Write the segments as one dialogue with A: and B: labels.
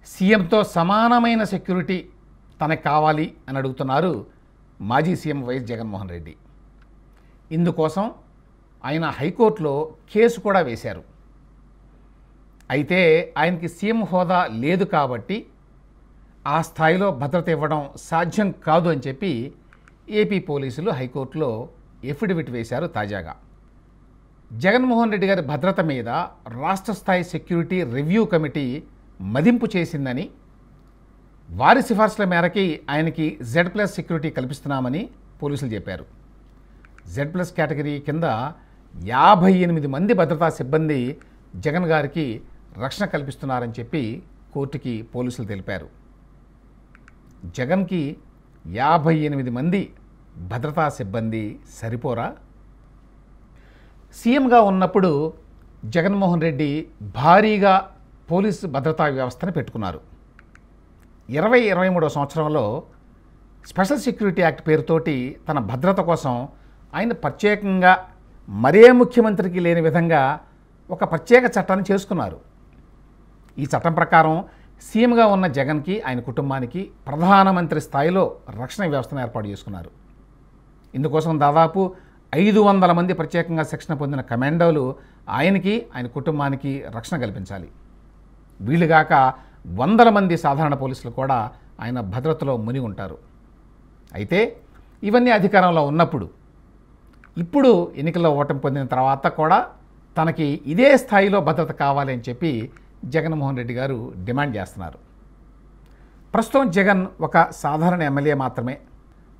A: సీఎంతో సమానమైన సెక్యూరిటీ తనకు కావాలి అని అడుగుతున్నారు మాజీ సీఎం వైఎస్ జగన్మోహన్ రెడ్డి. ఇందుకోసం ఆయన హైకోర్టులో కేసు కూడా వేశారు. అయితే ఆయనకి సీఎం హోదా లేదు కాబట్టి ఆ స్థాయిలో భద్రత ఇవ్వడం సాధ్యం కాదు అని చెప్పి ఏపీ పోలీసులు హైకోర్టులో ఎఫిడవిట్ వేశారు. తాజాగా జగన్మోహన్ రెడ్డి గారి భద్రత మీద రాష్ట్ర స్థాయి సెక్యూరిటీ రివ్యూ కమిటీ మదింపు చేసిందని, వారి సిఫార్సుల మేరకి ఆయనకి Z+ సెక్యూరిటీ కల్పిస్తున్నామని పోలీసులు చెప్పారు. Z+ కేటగిరీ కింద 58 మంది భద్రతా సిబ్బంది జగన్ గారికి రక్షణ కల్పిస్తున్నారని చెప్పి కోర్టుకి పోలీసులు తెలిపారు. జగన్కి 58 మంది భద్రతా సిబ్బంది సరిపోరా? సీఎంగా ఉన్నప్పుడు జగన్మోహన్ రెడ్డి భారీగా పోలీసు భద్రతా వ్యవస్థను పెట్టుకున్నారు. 2023వ సంవత్సరంలో స్పెషల్ సెక్యూరిటీ యాక్ట్ పేరుతోటి తన భద్రత కోసం ఆయన ప్రత్యేకంగా మరే ముఖ్యమంత్రికి లేని విధంగా ఒక ప్రత్యేక చట్టాన్ని చేసుకున్నారు. ఈ చట్టం ప్రకారం సీఎంగా ఉన్న జగన్కి, ఆయన కుటుంబానికి ప్రధానమంత్రి స్థాయిలో రక్షణ వ్యవస్థను ఏర్పాటు చేసుకున్నారు. ఇందుకోసం దాదాపు 500 మంది ప్రత్యేకంగా శిక్షణ పొందిన కమాండోలు ఆయనకి, ఆయన కుటుంబానికి రక్షణ కల్పించాలి. వీళ్ళుగాక 100 మంది సాధారణ పోలీసులు కూడా ఆయన భద్రతలో మునిగి ఉంటారు. అయితే ఇవన్నీ అధికారంలో ఉన్నప్పుడు, ఇప్పుడు ఎన్నికల్లో ఓటమి పొందిన తర్వాత కూడా తనకి ఇదే స్థాయిలో భద్రత కావాలి అని చెప్పి జగన్మోహన్ రెడ్డి గారు డిమాండ్ చేస్తున్నారు. ప్రస్తుతం జగన్ ఒక సాధారణ ఎమ్మెల్యే మాత్రమే,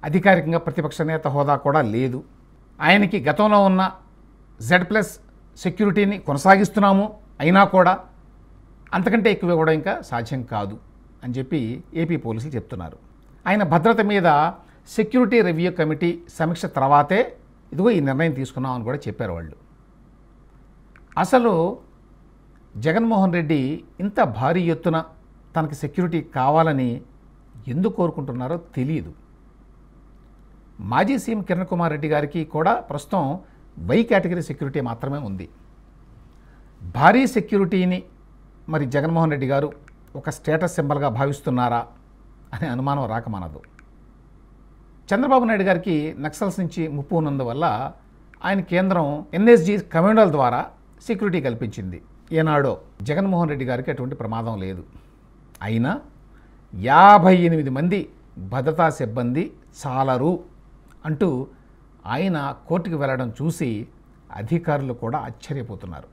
A: అధికారికంగా ప్రతిపక్ష నేత హోదా కూడా లేదు. ఆయనకి గతంలో ఉన్న Z+ సెక్యూరిటీని కొనసాగిస్తున్నాము, అయినా కూడా అంతకంటే ఎక్కువ కూడా ఇంకా సాధ్యం కాదు అని చెప్పి ఏపీ పోలీసులు చెప్తున్నారు. ఆయన భద్రత మీద సెక్యూరిటీ రివ్యూ కమిటీ సమీక్ష తర్వాతే ఇదిగో ఈ నిర్ణయం తీసుకున్నామని కూడా చెప్పారు వాళ్ళు. అసలు జగన్మోహన్ రెడ్డి ఇంత భారీ ఎత్తున తనకి సెక్యూరిటీ కావాలని ఎందుకు కోరుకుంటున్నారో తెలియదు. మాజీ సీఎం కిరణ్ కుమార్ రెడ్డి గారికి కూడా ప్రస్తుతం Y కేటగిరీ సెక్యూరిటీ మాత్రమే ఉంది. భారీ సెక్యూరిటీని మరి జగన్మోహన్ రెడ్డి గారు ఒక స్టేటస్ సింబల్గా భావిస్తున్నారా అనే అనుమానం రాకమానదు. చంద్రబాబు నాయుడు గారికి నక్సల్స్ నుంచి ముప్పు ఉన్నందువల్ల ఆయన కేంద్రం NSG కమాండోల ద్వారా సెక్యూరిటీ కల్పించింది. ఏనాడో జగన్మోహన్ రెడ్డి గారికి అటువంటి ప్రమాదం లేదు. అయినా 58 మంది భద్రతా సిబ్బంది చాలరు అంటూ ఆయన కోర్టుకు వెళ్ళడం చూసి అధికారులు కూడా ఆశ్చర్యపోతున్నారు.